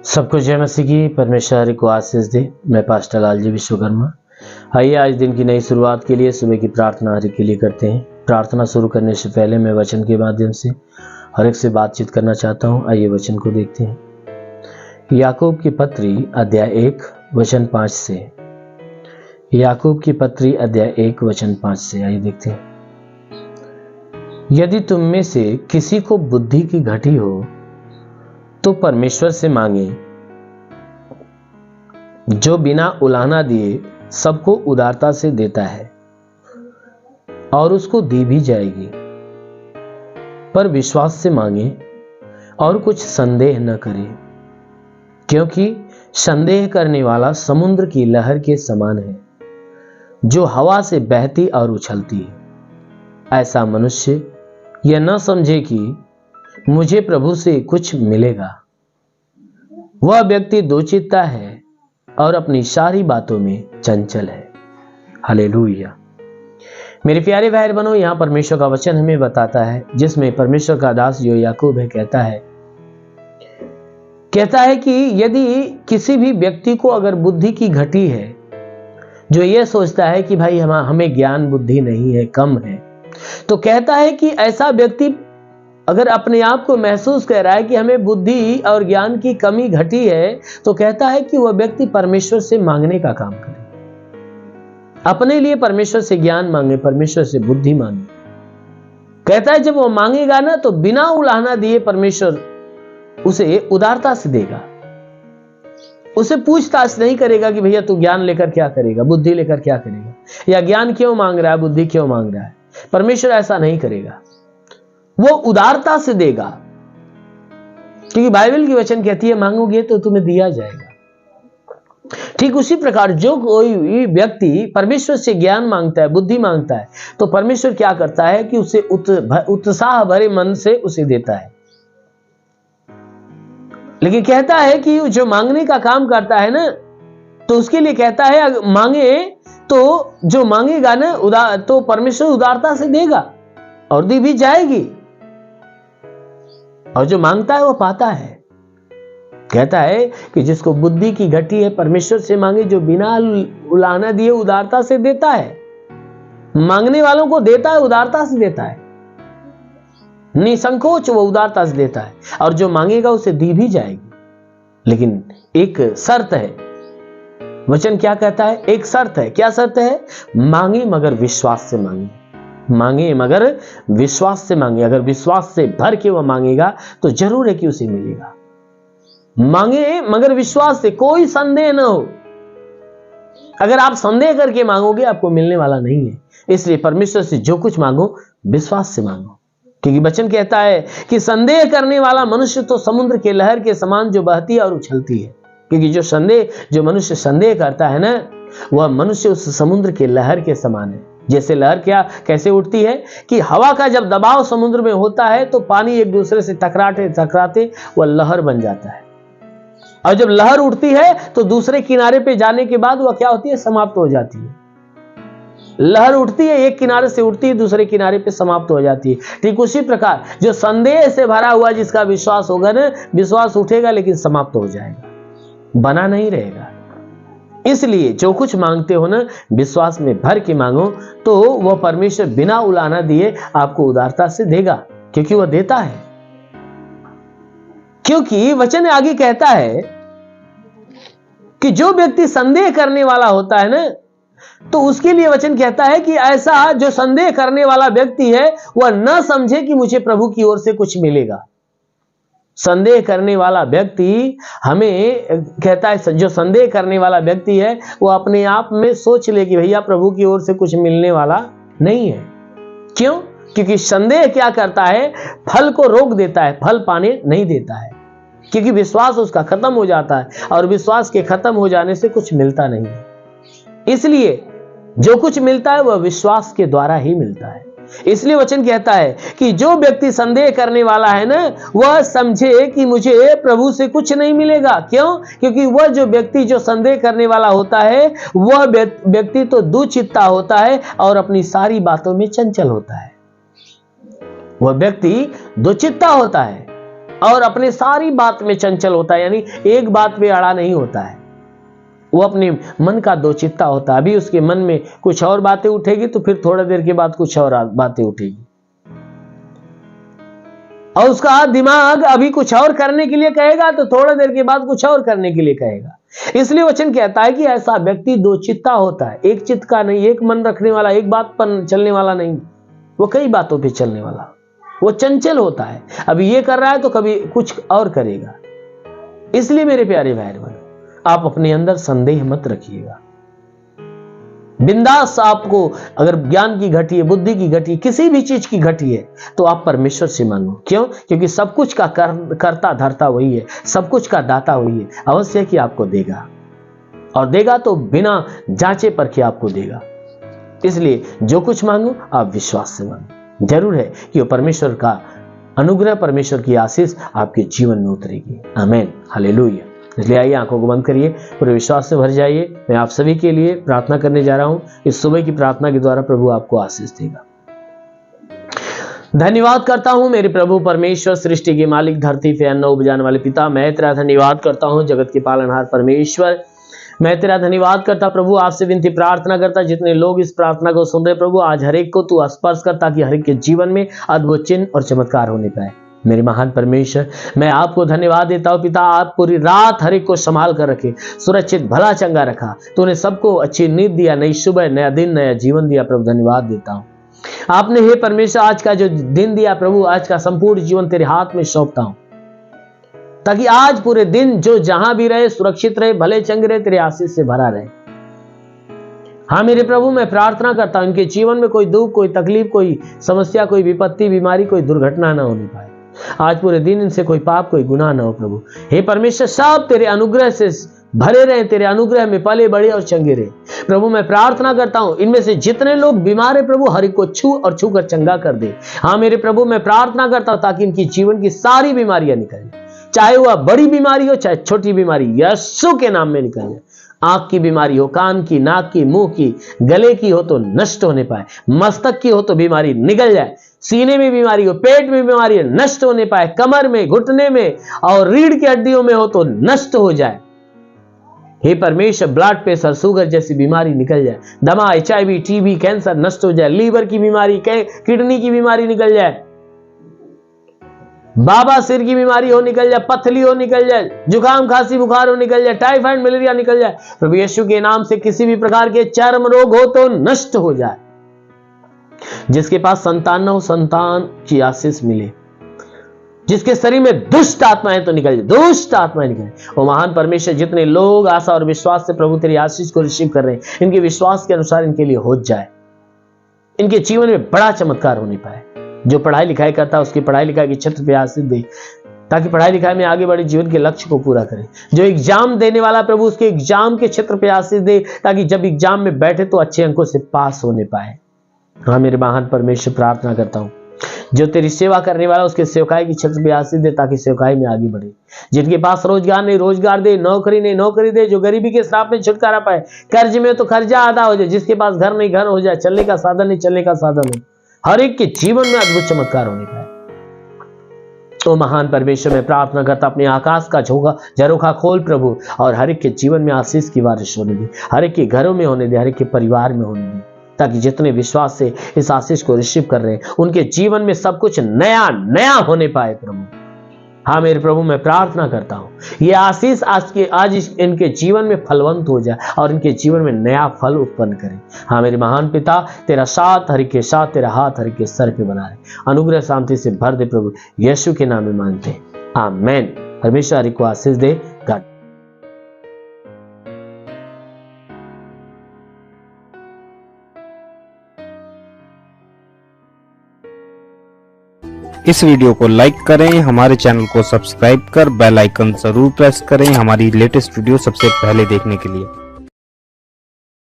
सबको जय मसीह की। परमेश्वर को आशीष दे। मैं पास्टर लालजी विश्वकर्मा। आइए आज दिन की नई शुरुआत के लिए सुबह की प्रार्थना हर एक के लिए करते हैं। प्रार्थना शुरू करने से पहले मैं वचन के माध्यम से हर एक से बातचीत करना चाहता हूं। आइए वचन को देखते हैं। याकूब की पत्री अध्याय 1 वचन 5 से। याकूब की पत्री अध्याय 1 वचन 5 से आइए देखते हैं। यदि तुम में से किसी को बुद्धि की घटी हो तो परमेश्वर से मांगे, जो बिना उलाहना दिए सबको उदारता से देता है, और उसको दी भी जाएगी। पर विश्वास से मांगे और कुछ संदेह न करे, क्योंकि संदेह करने वाला समुद्र की लहर के समान है, जो हवा से बहती और उछलती है। ऐसा मनुष्य यह न समझे कि मुझे प्रभु से कुछ मिलेगा। वह व्यक्ति दोचित्ता है और अपनी सारी बातों में चंचल है। हालेलुया। मेरे प्यारे भाई बहनों, यहां परमेश्वर का वचन हमें बताता है, जिसमें परमेश्वर का दास जो याकूब है कहता है कि यदि किसी भी व्यक्ति को अगर बुद्धि की घटी है, जो यह सोचता है कि भाई हमें ज्ञान बुद्धि नहीं है, कम है, तो कहता है कि ऐसा व्यक्ति अगर अपने आप को महसूस कर रहा है कि हमें बुद्धि और ज्ञान की कमी घटी है, तो कहता है कि वह व्यक्ति परमेश्वर से मांगने का काम करे। अपने लिए परमेश्वर से ज्ञान मांगे, परमेश्वर से बुद्धि मांगे। कहता है जब वो मांगेगा ना, तो बिना उलाहना दिए परमेश्वर उसे उदारता से देगा। उसे पूछताछ नहीं करेगा कि भैया तू ज्ञान लेकर क्या करेगा, बुद्धि लेकर क्या करेगा, या ज्ञान क्यों मांग रहा है, बुद्धि क्यों मांग रहा है। परमेश्वर ऐसा नहीं करेगा, वो उदारता से देगा। क्योंकि बाइबल की वचन कहती है मांगोगे तो तुम्हें दिया जाएगा। ठीक उसी प्रकार जो कोई व्यक्ति परमेश्वर से ज्ञान मांगता है, बुद्धि मांगता है, तो परमेश्वर क्या करता है कि उसे उत्साह भरे मन से उसे देता है। लेकिन कहता है कि जो मांगने का काम करता है ना, तो उसके लिए कहता है मांगे तो जो मांगेगा ना तो परमेश्वर उदारता से देगा और दी भी जाएगी, और जो मांगता है वो पाता है। कहता है कि जिसको बुद्धि की घटी है परमेश्वर से मांगे, जो बिना उलाहना दिए उदारता से देता है। मांगने वालों को देता है, उदारता से देता है, निसंकोच वो उदारता से देता है, और जो मांगेगा उसे दी भी जाएगी। लेकिन एक शर्त है। वचन क्या कहता है? एक शर्त है। क्या शर्त है? मांगे मगर विश्वास से मांगे। मांगे मगर विश्वास से मांगे। अगर विश्वास से भर के वह मांगेगा तो जरूर है कि उसे मिलेगा। मांगे मगर विश्वास से, कोई संदेह न हो। अगर आप संदेह करके मांगोगे आपको मिलने वाला नहीं है। इसलिए परमेश्वर से जो कुछ मांगो विश्वास से मांगो, क्योंकि वचन कहता है कि संदेह करने वाला मनुष्य तो समुद्र के लहर के समान जो बहती है और उछलती है। क्योंकि जो मनुष्य संदेह करता है ना, वह मनुष्य उस समुद्र के लहर के समान है। जैसे लहर कैसे उठती है कि हवा का जब दबाव समुद्र में होता है तो पानी एक दूसरे से टकराते वह लहर बन जाता है, और जब लहर उठती है तो दूसरे किनारे पे जाने के बाद वह क्या होती है? समाप्त हो जाती है। लहर उठती है, एक किनारे से उठती है, दूसरे किनारे पे समाप्त हो जाती है। ठीक उसी प्रकार जो संदेह से भरा हुआ जिसका विश्वास होगा ना, विश्वास उठेगा लेकिन समाप्त हो जाएगा, बना नहीं रहेगा। इसलिए जो कुछ मांगते हो ना, विश्वास में भर के मांगो, तो वह परमेश्वर बिना उलाहना दिए आपको उदारता से देगा, क्योंकि वह देता है। क्योंकि वचन आगे कहता है कि जो व्यक्ति संदेह करने वाला होता है ना, तो उसके लिए वचन कहता है कि ऐसा जो संदेह करने वाला व्यक्ति है वह न समझे कि मुझे प्रभु की ओर से कुछ मिलेगा। संदेह करने वाला व्यक्ति हमें कहता है, जो संदेह करने वाला व्यक्ति है वो अपने आप में सोच ले कि भैया प्रभु की ओर से कुछ मिलने वाला नहीं है। क्यों? क्योंकि संदेह क्या करता है? फल को रोक देता है, फल पाने नहीं देता है, क्योंकि विश्वास उसका खत्म हो जाता है, और विश्वास के खत्म हो जाने से कुछ मिलता नहीं है। इसलिए जो कुछ मिलता है वह विश्वास के द्वारा ही मिलता है। इसलिए वचन कहता है कि जो व्यक्ति संदेह करने वाला है ना, वह समझे कि मुझे प्रभु से कुछ नहीं मिलेगा। क्यों? क्योंकि वह जो व्यक्ति जो संदेह करने वाला होता है, वह व्यक्ति तो दुचित्ता होता है और अपनी सारी बातों में चंचल होता है। वह व्यक्ति दुचित्ता होता है, और अपने सारी बात में चंचल होता है, यानी एक बात पे अड़ा नहीं होता है। वो अपने मन का दो चित्ता होता है। अभी उसके मन में कुछ और बातें उठेगी तो फिर थोड़ा देर के बाद कुछ और बातें उठेगी, और उसका दिमाग अभी कुछ और करने के लिए कहेगा तो थोड़ा देर के बाद कुछ और करने के लिए कहेगा। इसलिए वचन कहता है कि ऐसा व्यक्ति दो चित्ता होता है, एक चित्त का नहीं, एक मन रखने वाला, एक बात पर चलने वाला नहीं, वो कई बातों पे चलने वाला, वो चंचल होता है। अभी ये कर रहा है तो कभी कुछ और करेगा। इसलिए मेरे प्यारे भाई बहन, आप अपने अंदर संदेह मत रखिएगा। बिंदास आपको अगर ज्ञान की घटी है, बुद्धि की घटी, किसी भी चीज की घटी है तो आप परमेश्वर से मांगो। क्यों? क्योंकि सब कुछ का करता धरता वही है, सब कुछ का दाता वही है। अवश्य कि आपको देगा, और देगा तो बिना जांचे परखे आपको देगा। इसलिए जो कुछ मांगो आप विश्वास से मांगो। जरूर है कि वो परमेश्वर का अनुग्रह, परमेश्वर की आशीष आपके जीवन में उतरेगी। आमीन, हालेलुया। इसलिए आइए आंखों को बंद करिए, पूरे विश्वास से भर जाइए। मैं आप सभी के लिए प्रार्थना करने जा रहा हूं। इस सुबह की प्रार्थना के द्वारा प्रभु आपको आशीष देगा। धन्यवाद करता हूं मेरे प्रभु परमेश्वर, सृष्टि के मालिक, धरती पे अन्न उपजाने वाले पिता। मैं तेरा धन्यवाद करता हूं जगत के पालनहार परमेश्वर। मैं तेरा धन्यवाद करता प्रभु, आपसे विनती प्रार्थना करता जितने लोग इस प्रार्थना को सुन रहे प्रभु, आज हर एक को तू स्पर्श कर, ताकि हर एक के जीवन में अद्भुत चिन्ह और चमत्कार होने पाए। मेरे महान परमेश्वर, मैं आपको धन्यवाद देता हूं पिता, आप पूरी रात हर एक को संभाल कर रखे, सुरक्षित भला चंगा रखा। तूने सबको अच्छी नींद दिया, नई सुबह, नया दिन, नया जीवन दिया प्रभु। धन्यवाद देता हूं आपने हे परमेश्वर आज का जो दिन दिया प्रभु, आज का संपूर्ण जीवन तेरे हाथ में सौंपता हूं, ताकि आज पूरे दिन जो जहां भी रहे सुरक्षित रहे, भले चंगे रहे, तेरे आशीष से भरा रहे। हाँ मेरे प्रभु, मैं प्रार्थना करता हूं इनके जीवन में कोई दुख, कोई तकलीफ, कोई समस्या, कोई विपत्ति, बीमारी, कोई दुर्घटना ना होने पाए। आज पूरे दिन इनसे कोई पाप, कोई गुनाह ना हो प्रभु। हे परमेश्वर, सब तेरे अनुग्रह से भरे रहे, तेरे अनुग्रह में पले बड़े और चंगे रहे प्रभु। मैं प्रार्थना करता हूं इनमें से जितने लोग बीमार है प्रभु, हर एक को छू और छू कर चंगा कर दे। हाँ मेरे प्रभु, मैं प्रार्थना करता हूं ताकि इनकी जीवन की सारी बीमारियां निकल जाए, चाहे वह बड़ी बीमारी हो चाहे छोटी बीमारी, यीशु के नाम में निकल जाए। आंख की बीमारी हो, कान की, नाक की, मुंह की, गले की हो तो नष्ट होने पाए, मस्तक की हो तो बीमारी निकल जाए, सीने में बीमारी हो, पेट में बीमारी नष्ट होने पाए, कमर में, घुटने में और रीढ़ की हड्डियों में हो तो नष्ट हो जाए। हे परमेश्वर, ब्लड प्रेशर, शुगर जैसी बीमारी निकल जाए, दमा, HIV, TB, कैंसर नष्ट हो जाए, लीवर की बीमारी, किडनी की बीमारी निकल जाए, बाबा सिर की बीमारी हो निकल जाए, पथली हो निकल जाए, जुकाम, खांसी, बुखार हो निकल जाए, टाइफाइड, मलेरिया निकल जाए प्रभु यीशु के नाम से। किसी भी प्रकार के चर्म रोग हो तो नष्ट हो जाए। जिसके पास संतान न हो, संतान की आशीष मिले। जिसके शरीर में दुष्ट आत्माएं तो निकल जाए, दुष्ट आत्माएं निकल जाए। वो महान परमेश्वर, जितने लोग आशा और विश्वास से प्रभु तेरी आशीष को रिसीव कर रहे हैं, इनके विश्वास के अनुसार इनके लिए हो जाए, इनके जीवन में बड़ा चमत्कार होने पाए। जो पढ़ाई लिखाई करता है उसकी पढ़ाई लिखाई के क्षेत्र पे आशीष दे, ताकि पढ़ाई लिखाई में आगे बढ़े, जीवन के लक्ष्य को पूरा करे। जो एग्जाम देने वाला प्रभु, उसके एग्जाम के क्षेत्र पे आशीष दे, ताकि जब एग्जाम में बैठे तो अच्छे अंकों से पास होने पाए। हाँ मेरे महान परमेश्वर, प्रार्थना करता हूं जो तेरी सेवा करने वाला, उसके सेवकाई की क्षेत्र पे आशीष दे, ताकि सेवकाई में आगे बढ़े। जिनके पास रोजगार नहीं, रोजगार दे, नौकरी नहीं, नौकरी दे। जो गरीबी के श्राप में छुटकारा पाए, कर्ज में तो कर्जा आधा हो जाए। जिसके पास घर नहीं, घर हो जाए। चलने का साधन नहीं, चलने का साधन हो। हर एक के जीवन में अद्भुत चमत्कार होने पाए। तो महान परमेश्वर, मैं प्रार्थना करता अपने आकाश का झरोखा खोल प्रभु, और हर एक के जीवन में आशीष की बारिश होने दे, हर एक के घरों में होने दे, हर एक के परिवार में होने दे, ताकि जितने विश्वास से इस आशीष को रिसीव कर रहे हैं उनके जीवन में सब कुछ नया नया होने पाए प्रभु। हाँ मेरे प्रभु, मैं प्रार्थना करता हूं ये आशीष आज इनके जीवन में फलवंत हो जाए और इनके जीवन में नया फल उत्पन्न करे। हाँ मेरे महान पिता, तेरा साथ हर एक के साथ, तेरा हाथ हर एक के सर पे बना रहे, अनुग्रह शांति से भर दे प्रभु, यीशु के नाम में मांगते हैं, आमीन। परमेश्वर हर एक को आशीष दे। गॉड। इस वीडियो को लाइक करें, हमारे चैनल को सब्सक्राइब कर बेल आइकन जरूर प्रेस करें हमारी लेटेस्ट वीडियो सबसे पहले देखने के लिए।